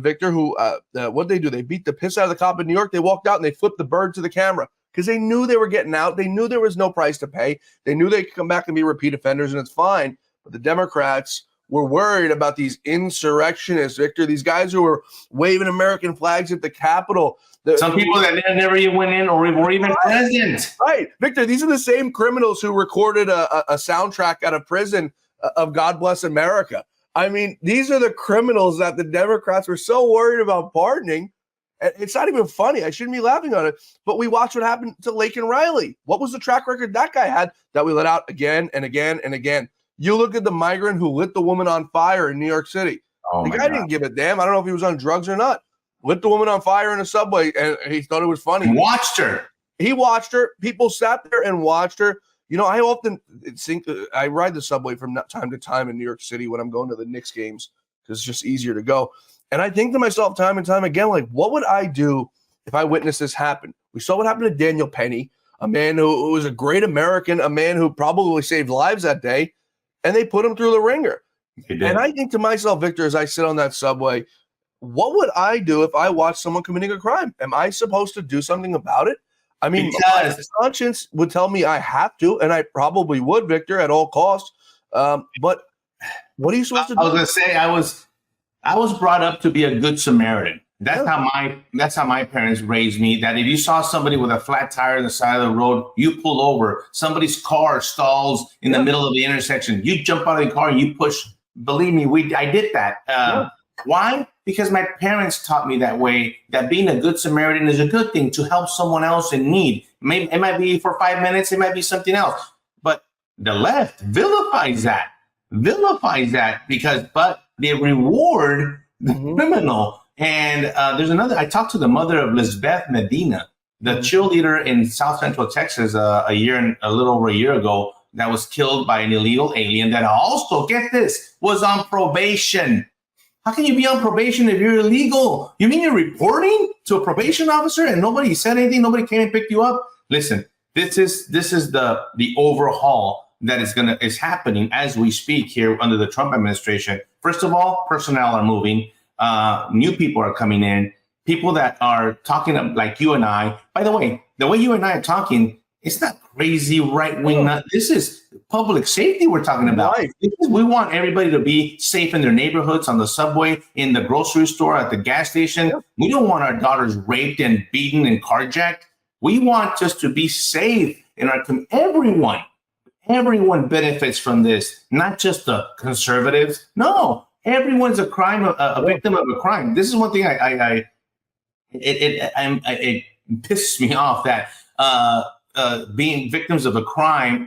Victor, who, what'd they do? They beat the piss out of the cop in New York. They walked out and they flipped the bird to the camera because they knew they were getting out. They knew there was no price to pay. They knew they could come back and be repeat offenders, and it's fine. But the Democrats were worried about these insurrectionists, Victor, these guys who were waving American flags at the Capitol. Some people that never even went in or were even present. Right. Victor, these are the same criminals who recorded a soundtrack out of prison of God Bless America. I mean, these are the criminals that the Democrats were so worried about pardoning. It's not even funny. I shouldn't be laughing on it. But we watched what happened to Laken Riley. What was the track record that guy had that we let out again and again and again? You look at the migrant who lit the woman on fire in New York City. The guy didn't give a damn. I don't know if he was on drugs or not. Lit the woman on fire in a subway, and he thought it was funny. Watched her. He watched her. People sat there and watched her. I often think I ride the subway from time to time in New York City when I'm going to the Knicks games because it's just easier to go. And I think to myself time and time again, like, what would I do if I witnessed this happen? We saw what happened to Daniel Penny, a man who was a great American, a man who probably saved lives that day, and they put him through the ringer. And I think to myself, Victor, as I sit on that subway, what would I do if I watched someone committing a crime? Am I supposed to do something about it? I mean, my conscience would tell me I have to, and I probably would, Victor, at all costs. But what are you supposed to do? I was going to say I was brought up to be a good Samaritan. That's how my parents raised me. That if you saw somebody with a flat tire on the side of the road, you pull over. Somebody's car stalls in the middle of the intersection. You jump out of the car and you push. Believe me, I did that. Why? Because my parents taught me that way, that being a good Samaritan is a good thing, to help someone else in need. It might be for 5 minutes. It might be something else. But the left vilifies that but they reward the criminal. And there's another, I talked to the mother of Lisbeth Medina, the cheerleader in South Central Texas a little over a year ago, that was killed by an illegal alien that also, get this, was on probation. How can you be on probation if you're illegal? You mean you're reporting to a probation officer and nobody said anything? Nobody came and picked you up? Listen, this is the overhaul that is happening as we speak here under the Trump administration. First of all, personnel are moving. New people are coming in. People that are talking like you and I. By the way you and I are talking, it's not crazy right wing. This is public safety we're talking about. Right. We want everybody to be safe in their neighborhoods, on the subway, in the grocery store, at the gas station. Yep. We don't want our daughters raped and beaten and carjacked. We want just to be safe in our community. Everyone benefits from this, not just the conservatives. No, everyone's a victim of a crime. This is one thing it pisses me off that being victims of a crime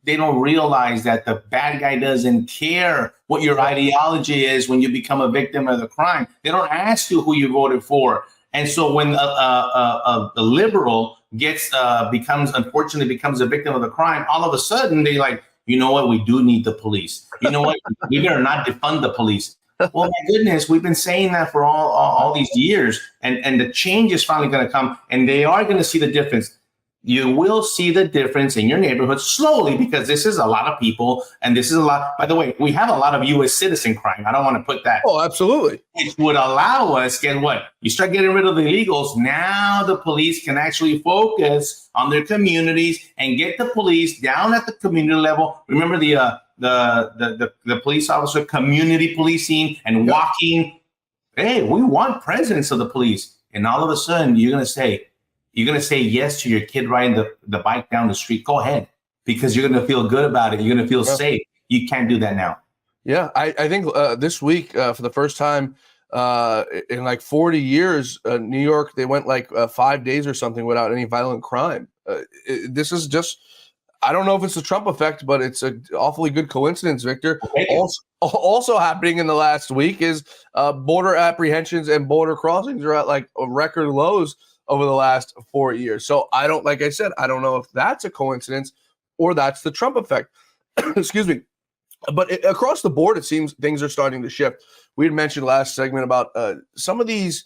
they don't realize that the bad guy doesn't care what your ideology is when you become a victim of the crime. They don't ask you who you voted for. And so when a liberal unfortunately becomes a victim of the crime, all of a sudden they like, you know what, we do need the police. You know what, we better not defund the police. Well, my goodness, we've been saying that for all these years, and the change is finally going to come, and they are going to see the difference. you will see the difference in your neighborhood slowly, because this is a lot of people, and this is a lot. By the way, we have a lot of U.S. citizen crime. I don't want to put that. Oh, absolutely. Which would allow us, get what? You start getting rid of the illegals. Now the police can actually focus on their communities and get the police down at the community level. Remember the police officer community policing and walking. Hey, we want presence of the police. And all of a sudden you're gonna say yes to your kid riding the bike down the street. Go ahead, because you're gonna feel good about it. You're gonna feel safe. You can't do that now. Yeah, I think this week, for the first time in like 40 years, New York, they went like 5 days or something without any violent crime. This is just, I don't know if it's the Trump effect, but it's an awfully good coincidence, Victor. Also happening in the last week is border apprehensions and border crossings are at like record lows over the last 4 years. So like I said, I don't know if that's a coincidence or that's the Trump effect. Excuse me. But across the board, it seems things are starting to shift. We had mentioned last segment about some of these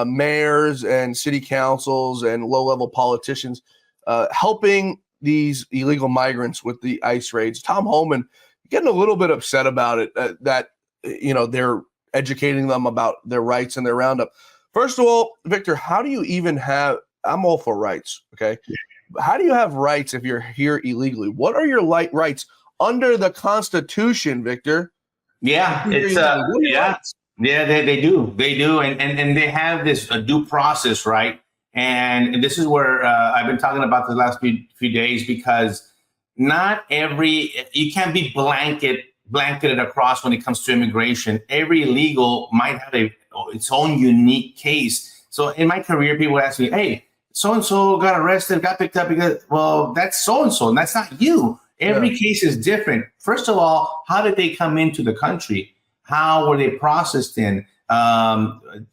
mayors and city councils and low-level politicians helping these illegal migrants with the ICE raids. Tom Homan getting a little bit upset about it, that they're educating them about their rights and their roundup. First of all, Victor, how do you even have – I'm all for rights, okay? How do you have rights if you're here illegally? What are your rights under the Constitution, Victor? Yeah, it's they do, and they have this due process, right? And this is where I've been talking about the last few days, because not you can't be blanketed across when it comes to immigration. Every illegal might have its own unique case. So in my career, people ask me, "Hey, so and so got arrested, got picked up because that's so and so, and that's not you." Every case is different. First of all, how did they come into the country? How were they processed in?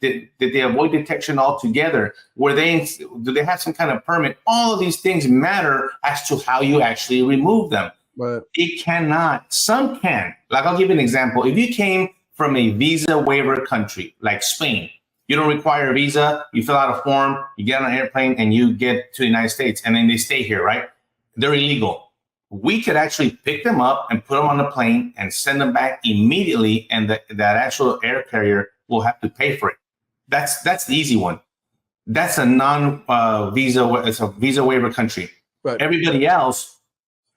Did they avoid detection altogether? Do they have some kind of permit? All of these things matter as to how you actually remove them. Right. It cannot. Some can. Like, I'll give you an example. If you came from a visa waiver country like Spain, you don't require a visa. You fill out a form, you get on an airplane, and you get to the United States, and then they stay here, right? They're illegal. We could actually pick them up and put them on a plane and send them back immediately, and that actual air carrier will have to pay for it. That's the easy one. That's a non-visa. It's a visa waiver country. Right. Everybody else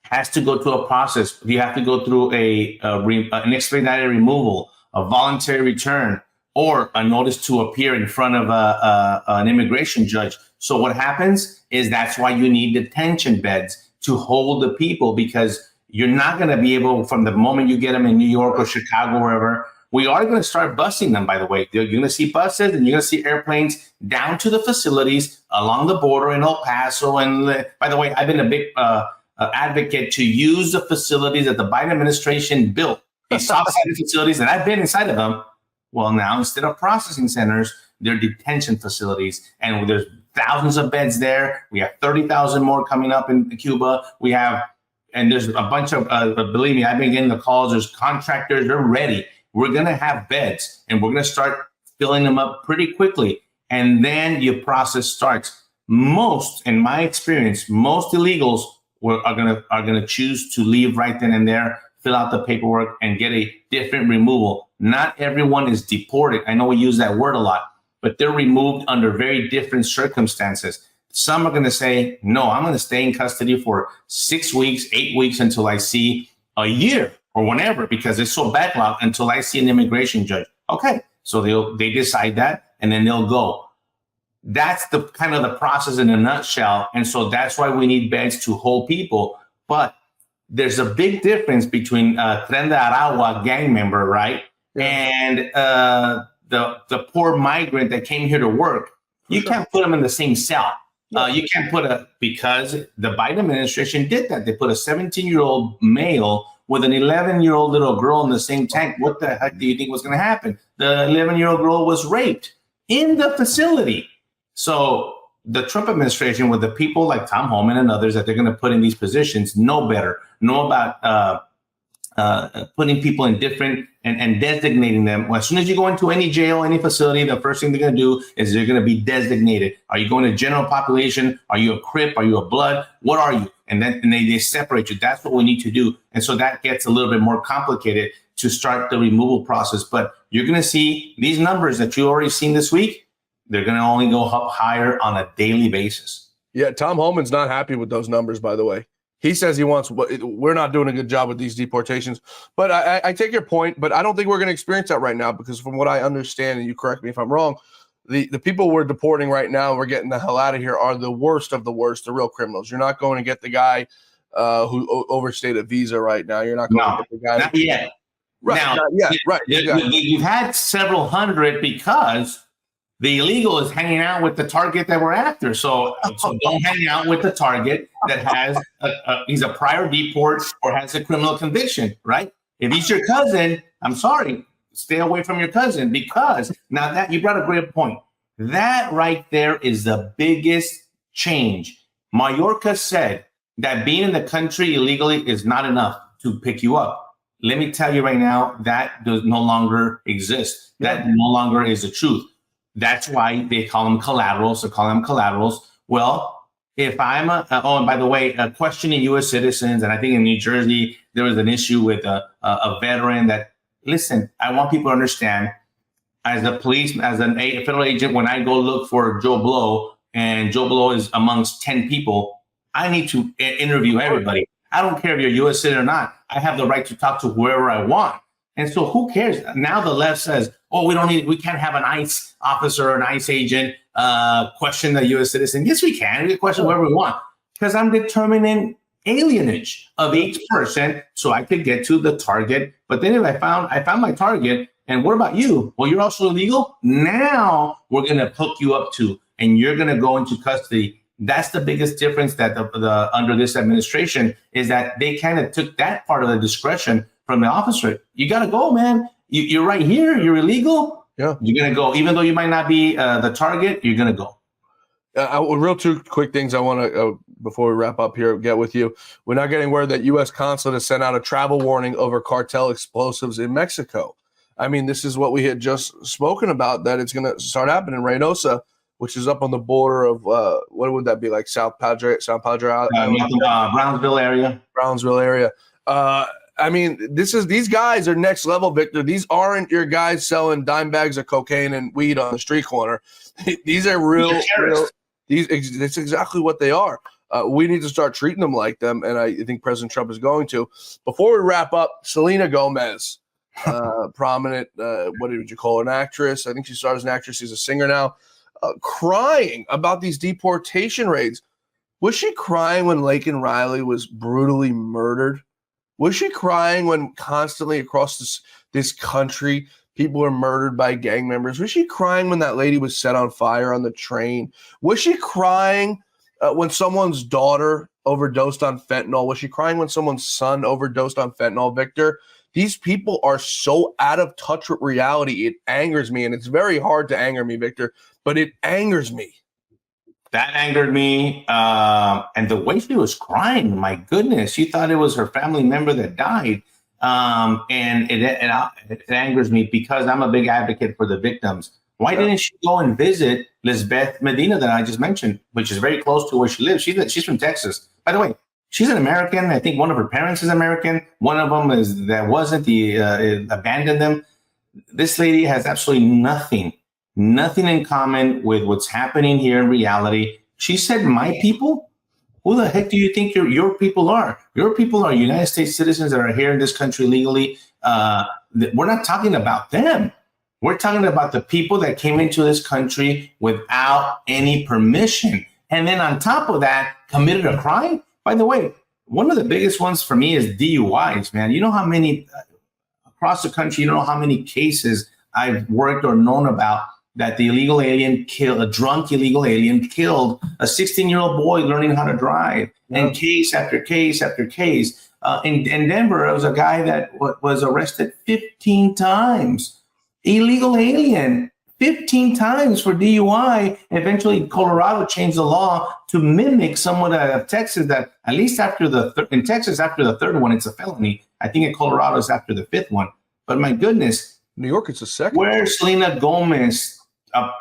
has to go through a process. You have to go through an expedited removal, a voluntary return, or a notice to appear in front of an immigration judge. So what happens is that's why you need detention beds to hold the people, because you're not going to be able, from the moment you get them in New York or Chicago, or wherever. We are going to start busing them, by the way. You're going to see buses and you're going to see airplanes down to the facilities along the border in El Paso. And by the way, I've been a big advocate to use the facilities that the Biden administration built, these soft-sided facilities, and I've been inside of them. Well, now instead of processing centers, they're detention facilities, and there's thousands of beds there. We have 30,000 more coming up in Cuba. And there's a bunch of, believe me, I've been getting the calls. There's contractors, they're ready. We're going to have beds, and we're going to start filling them up pretty quickly. And then your process starts. In my experience, most illegals are going to choose to leave right then and there, fill out the paperwork, and get a different removal. Not everyone is deported. I know we use that word a lot, but they're removed under very different circumstances. Some are going to say, no, I'm going to stay in custody for 6 weeks, 8 weeks, until I see a year or whenever, because it's so backlogged, until I see an immigration judge. Okay, so they decide that, and then they'll go. That's the kind of the process in a nutshell. And so that's why we need beds to hold people. But there's a big difference between Tren de Aragua gang member, right? Yeah. And the poor migrant that came here to work. You can't put them in the same cell. You can't because the Biden administration did that. They put a 17-year-old male with an 11-year-old little girl in the same tank. What the heck do you think was going to happen? The 11-year-old girl was raped in the facility. So the Trump administration, with the people like Tom Homan and others that they're going to put in these positions, know better, know about putting people in different and designating them. Well, as soon as you go into any jail, any facility, the first thing they're going to do is they're going to be designated. Are you going to general population? Are you a Crip? Are you a Blood? What are you? And then they separate you. That's what we need to do. And so that gets a little bit more complicated to start the removal process. But you're going to see these numbers that you already seen this week. They're going to only go up higher on a daily basis. Yeah, Tom Homan's not happy with those numbers, by the way. He says we're not doing a good job with these deportations. But I take your point, but I don't think we're going to experience that right now because from what I understand, and you correct me if I'm wrong, the people we're deporting right now, we're getting the hell out of here, are the worst of the worst, the real criminals. You're not going to get the guy who overstayed a visa right now. You're not going to get the guy. Not yet. Right. Now, right. Exactly. You've had several hundred because the illegal is hanging out with the target that we're after. So don't hang out with the target that has he's a prior deport or has a criminal conviction, right? If he's your cousin, I'm sorry, stay away from your cousin because now that you brought a great point. That right there is the biggest change. Mayorkas said that being in the country illegally is not enough to pick you up. Let me tell you right now, that does no longer exist. That no longer is the truth. That's why they call them collaterals. They call them collaterals. Well, if I'm and by the way, questioning U.S. citizens, and I think in New Jersey, there was an issue with a veteran that, listen, I want people to understand, as a policeman, as a federal agent, when I go look for Joe Blow, and Joe Blow is amongst 10 people, I need to interview everybody. I don't care if you're a U.S. citizen or not. I have the right to talk to whoever I want. And so who cares? Now the left says, oh, we can't have an ICE officer or an ICE agent question the U.S. citizen. Yes, we can. We can question whoever we want because I'm determining alienage of each person so I could get to the target. But then if I found my target, and what about you? Well, you're also illegal. Now we're going to hook you up to, and you're going to go into custody. That's the biggest difference that the under this administration is that they kind of took that part of the discretion from the officer. You got to go, man. You're right here. You're illegal. Yeah. You're going to go. Even though you might not be the target, you're going to go. Real two quick things I want to, before we wrap up here, get with you. We're not getting word that U.S. consulate has sent out a travel warning over cartel explosives in Mexico. I mean, this is what we had just spoken about, that it's going to start happening in Reynosa, which is up on the border of, what would that be, like South Padre Brownsville area. I mean, these guys are next level, Victor. These aren't your guys selling dime bags of cocaine and weed on the street corner. These are real. That's exactly what they are. We need to start treating them like them, and I think President Trump is going to. Before we wrap up, Selena Gomez, prominent, what did you call her, an actress? I think she started as an actress. She's a singer now, crying about these deportation raids. Was she crying when Laken Riley was brutally murdered? Was she crying when constantly across this country people are murdered by gang members? Was she crying when that lady was set on fire on the train? Was she crying when someone's daughter overdosed on fentanyl? Was she crying when someone's son overdosed on fentanyl, Victor? These people are so out of touch with reality. It angers me, and it's very hard to anger me, Victor, but it angers me. That angered me. And the way she was crying, my goodness, she thought it was her family member that died. And it angers me because I'm a big advocate for the victims. Why didn't she go and visit Lisbeth Medina that I just mentioned, which is very close to where she lives? She's from Texas. By the way, she's an American. I think one of her parents is American. One of them abandoned them. This lady has absolutely nothing in common with what's happening here in reality. She said, my people? Who the heck do you think your people are? Your people are United States citizens that are here in this country legally. We're not talking about them. We're talking about the people that came into this country without any permission. And then on top of that, committed a crime. By the way, one of the biggest ones for me is DUIs, man. You know how many across the country, you know how many cases I've worked or known about that the illegal alien a drunk illegal alien killed a 16-year-old boy learning how to drive. Yeah. And case after case after case. In Denver, there was a guy that was arrested 15 times. Illegal alien, 15 times for DUI. Eventually, Colorado changed the law to mimic somewhat of Texas, that at least in Texas, after the third one, it's a felony. I think in Colorado, it's after the fifth one. But my goodness, New York, it's a second. Where's Selena Gomez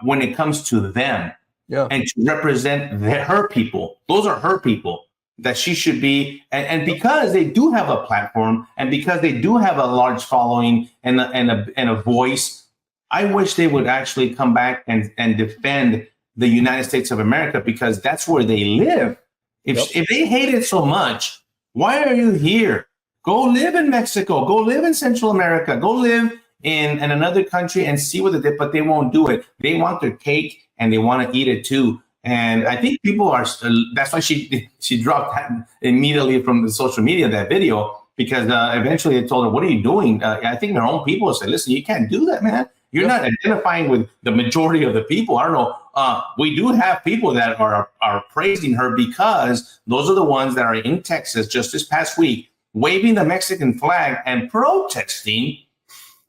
when it comes to them? Yeah. And to represent her people. Those are her people that she should be. And because they do have a platform, and because they do have a large following and a voice, I wish they would actually come back and defend the United States of America, because that's where they live. If they hate it so much, why are you here? Go live in Mexico. Go live in Central America. Go live in another country and see what they did, but they won't do it. They want their cake and they want to eat it too. And I think people are, that's why she dropped that immediately from the social media, that video, because eventually they told her, what are you doing? I think their own people said, listen, you can't do that, man. You're not identifying with the majority of the people. I don't know. We do have people that are praising her, because those are the ones that are in Texas just this past week, waving the Mexican flag and protesting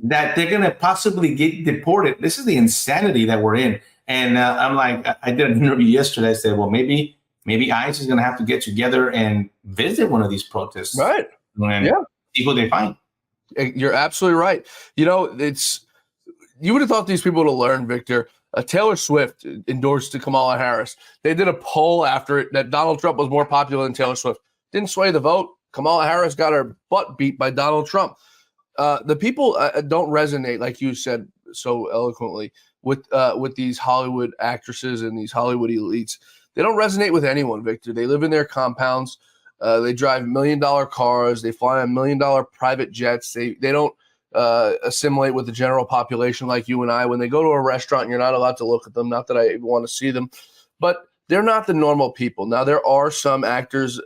that they're going to possibly get deported. This is the insanity that we're in. And I'm like, I did an interview yesterday. I said, well, maybe ICE is going to have to get together and visit one of these protests. Right. And see who they find. You're absolutely right. You know, you would have thought these people would have learned, Victor. Taylor Swift endorsed Kamala Harris. They did a poll after it that Donald Trump was more popular than Taylor Swift. Didn't sway the vote. Kamala Harris got her butt beat by Donald Trump. The people don't resonate, like you said so eloquently, with these Hollywood actresses and these Hollywood elites. They don't resonate with anyone, Victor. They live in their compounds. They drive $1 million cars. They fly on $1 million private jets. They don't assimilate with the general population like you and I. When they go to a restaurant, you're not allowed to look at them. Not that I want to see them, but they're not the normal people. Now, there are some actors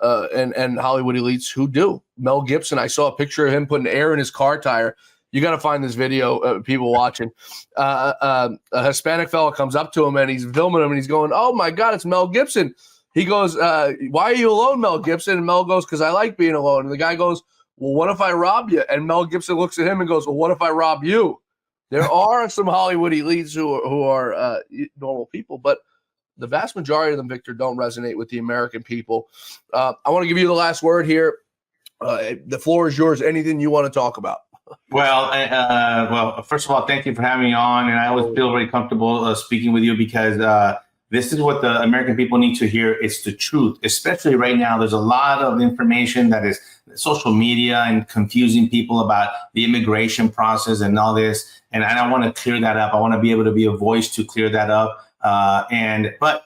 and Hollywood elites who do. Mel Gibson, I saw a picture of him putting air in his car tire. You got to find this video, people watching. A Hispanic fella comes up to him and he's filming him and he's going, oh my God, it's Mel Gibson. He goes, why are you alone, Mel Gibson? And Mel goes, because I like being alone. And the guy goes, well, what if I rob you? And Mel Gibson looks at him and goes, well, what if I rob you? There are some Hollywood elites who are normal people, but the vast majority of them, Victor, don't resonate with the American people. I want to give you the last word here. The floor is yours. Anything you want to talk about? Well, first of all, thank you for having me on. And I always feel very comfortable speaking with you, because this is what the American people need to hear. It's the truth, especially right now. There's a lot of information that is social media and confusing people about the immigration process and all this. And I want to clear that up. I want to be able to be a voice to clear that up. But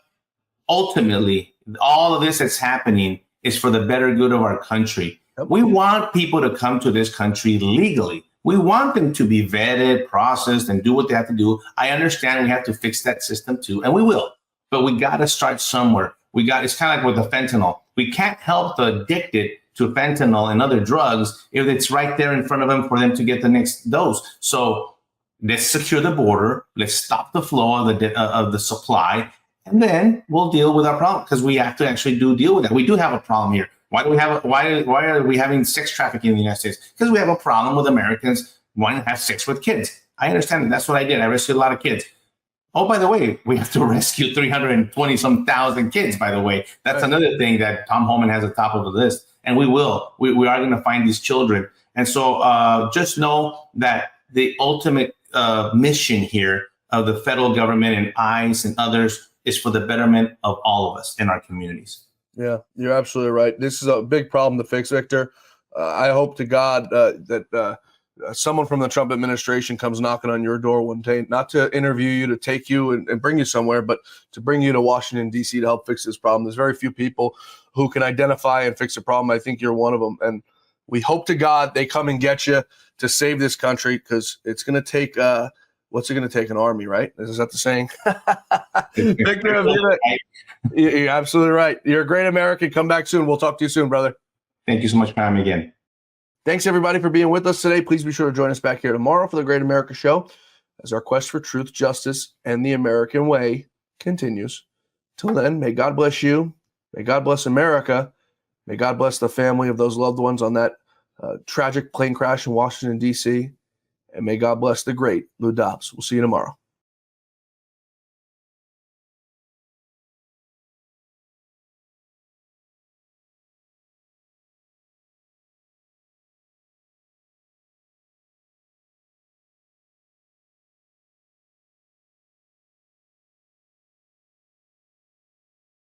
ultimately, all of this that's happening is for the better good of our country. We want people to come to this country legally. We want them to be vetted, processed, and do what they have to do. I understand we have to fix that system too, and we will. But we got to start somewhere. It's kind of like with the fentanyl. We can't help the addicted to fentanyl and other drugs if it's right there in front of them for them to get the next dose. So let's secure the border. Let's stop the flow of the supply, and then we'll deal with our problem, because we have to actually deal with that. We do have a problem here. Why are we having sex trafficking in the United States? Because we have a problem with Americans wanting to have sex with kids. I understand that. That's what I did. I rescued a lot of kids. Oh, by the way, we have to rescue 320-some thousand kids, by the way. That's another thing that Tom Homan has at the top of the list. And we will. We are going to find these children. And so just know that the ultimate mission here of the federal government and ICE and others is for the betterment of all of us in our communities. Yeah, you're absolutely right. This is a big problem to fix, Victor. I hope to God that someone from the Trump administration comes knocking on your door one day, not to interview you, to take you and bring you somewhere, but to bring you to Washington, D.C. to help fix this problem. There's very few people who can identify and fix a problem. I think you're one of them. And we hope to God they come and get you to save this country, because it's going to take what's it going to take? An army, right? Is that the saying? Victor Avila, you're absolutely right. You're a great American. Come back soon. We'll talk to you soon, brother. Thank you so much for having me again. Thanks, everybody, for being with us today. Please be sure to join us back here tomorrow for the Great America Show as our quest for truth, justice, and the American way continues. Till then, may God bless you. May God bless America. May God bless the family of those loved ones on that tragic plane crash in Washington, D.C. And may God bless the great Lou Dobbs. We'll see you tomorrow.